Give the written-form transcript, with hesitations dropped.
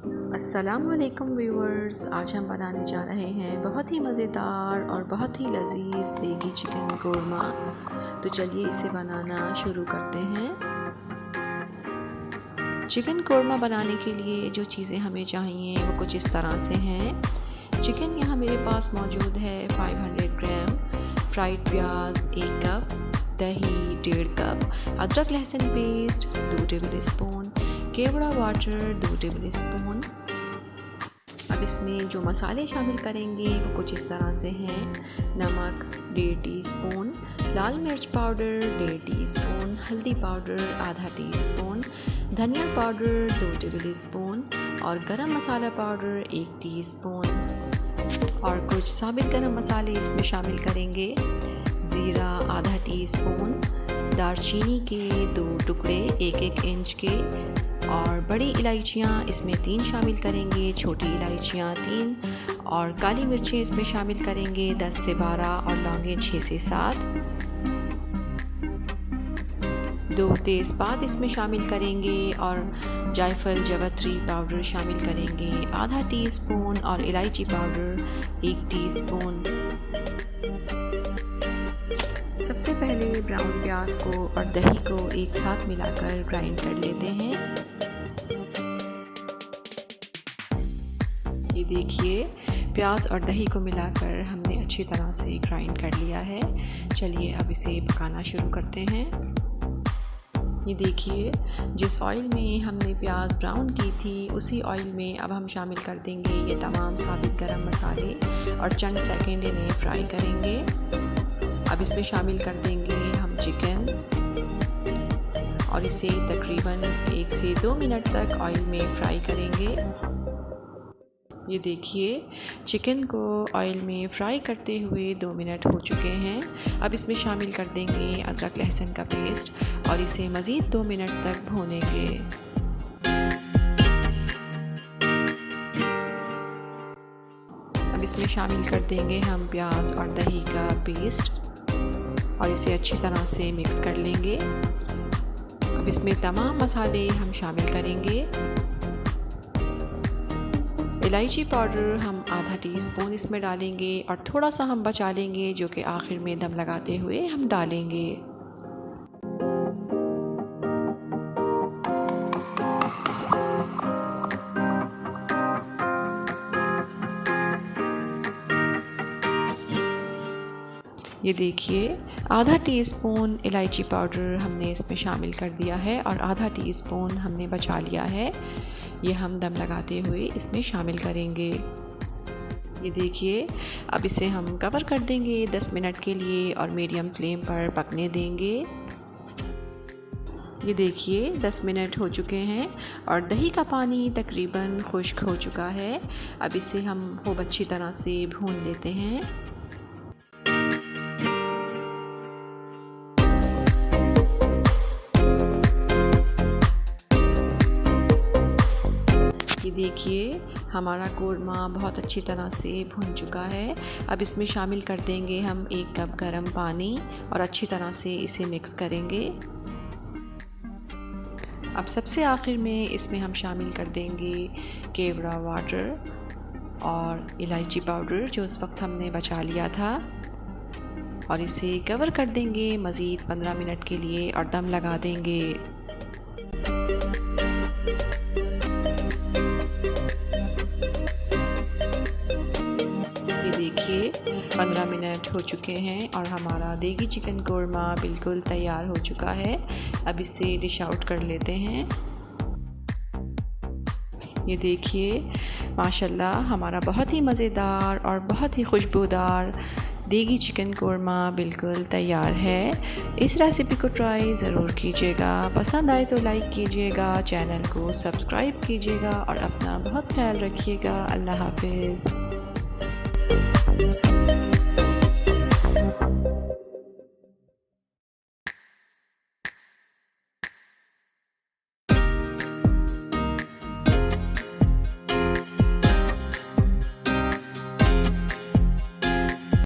अस्सलामुअलैकुम व्यूअर्स, आज हम बनाने जा रहे हैं बहुत ही मज़ेदार और बहुत ही लजीज देगी चिकन कोरमा। तो चलिए इसे बनाना शुरू करते हैं। चिकन कोरमा बनाने के लिए जो चीज़ें हमें चाहिए वो कुछ इस तरह से हैं। चिकन यहाँ मेरे पास मौजूद है 500 ग्राम, फ्राइड प्याज 1 कप, दही 1.5 कप, अदरक लहसुन पेस्ट 2 टेबल स्पून, केवड़ा वाटर 2 टेबल स्पून। अब इसमें जो मसाले शामिल करेंगे वो कुछ इस तरह से हैं। नमक 1.5 टीस्पून, लाल मिर्च पाउडर 1.5 टीस्पून, हल्दी पाउडर आधा टीस्पून, धनिया पाउडर 2 टेबल स्पून और गरम मसाला पाउडर 1 टीस्पून। और कुछ साबित गरम मसाले इसमें शामिल करेंगे। ज़ीरा आधा टीस्पून, दालचीनी के 2 टुकड़े 1-1 इंच के, और बड़ी इलायचियाँ इसमें 3 शामिल करेंगे, छोटी इलायचियाँ 3, और काली मिर्चें इसमें शामिल करेंगे 10 से 12 और लौंगे 6 से 7। 2 तेज़पात इसमें शामिल करेंगे और जायफल जवित्री पाउडर शामिल करेंगे आधा टीस्पून और इलायची पाउडर 1 टीस्पून। सबसे पहले ब्राउन प्याज को और दही को एक साथ मिलाकर ग्राइंड कर लेते हैं। ये देखिए, प्याज और दही को मिलाकर हमने अच्छी तरह से ग्राइंड कर लिया है। चलिए अब इसे पकाना शुरू करते हैं। ये देखिए, जिस ऑयल में हमने प्याज ब्राउन की थी उसी ऑयल में अब हम शामिल कर देंगे ये तमाम साबित गरम मसाले और चंद सेकंड इन्हें फ्राई करेंगे। अब इसमें शामिल कर देंगे हम चिकन और इसे तकरीबन 1 से 2 मिनट तक ऑयल में फ्राई करेंगे। ये देखिए, चिकन को ऑयल में फ्राई करते हुए 2 मिनट हो चुके हैं। अब इसमें शामिल कर देंगे अदरक लहसुन का पेस्ट और इसे मज़ीद 2 मिनट तक भूनेंगे। अब इसमें शामिल कर देंगे हम प्याज और दही का पेस्ट और इसे अच्छी तरह से मिक्स कर लेंगे। अब इसमें तमाम मसाले हम शामिल करेंगे। इलायची पाउडर हम आधा टीस्पून इसमें डालेंगे और थोड़ा सा हम बचा लेंगे जो कि आखिर में दम लगाते हुए हम डालेंगे। ये देखिए, आधा टीस्पून इलायची पाउडर हमने इसमें शामिल कर दिया है और आधा टीस्पून हमने बचा लिया है। ये हम दम लगाते हुए इसमें शामिल करेंगे। ये देखिए, अब इसे हम कवर कर देंगे 10 मिनट के लिए और मीडियम फ्लेम पर पकने देंगे। ये देखिए, 10 मिनट हो चुके हैं और दही का पानी तकरीबन खुश्क हो चुका है। अब इसे हम खूब अच्छी तरह से भून लेते हैं। ये देखिए, हमारा कोरमा बहुत अच्छी तरह से भुन चुका है। अब इसमें शामिल कर देंगे हम 1 कप गर्म पानी और अच्छी तरह से इसे मिक्स करेंगे। अब सबसे आखिर में इसमें हम शामिल कर देंगे केवड़ा वाटर और इलायची पाउडर जो उस वक्त हमने बचा लिया था और इसे कवर कर देंगे मज़ीद 15 मिनट के लिए और दम लगा देंगे। देखिए, 15 मिनट हो चुके हैं और हमारा देगी चिकन कोरमा बिल्कुल तैयार हो चुका है। अब इसे डिश आउट कर लेते हैं। ये देखिए, माशाल्लाह हमारा बहुत ही मज़ेदार और बहुत ही खुशबूदार देगी चिकन कोरमा बिल्कुल तैयार है। इस रेसिपी को ट्राई ज़रूर कीजिएगा। पसंद आए तो लाइक कीजिएगा, चैनल को सब्सक्राइब कीजिएगा और अपना बहुत ख्याल रखिएगा। अल्लाह हाफिज़।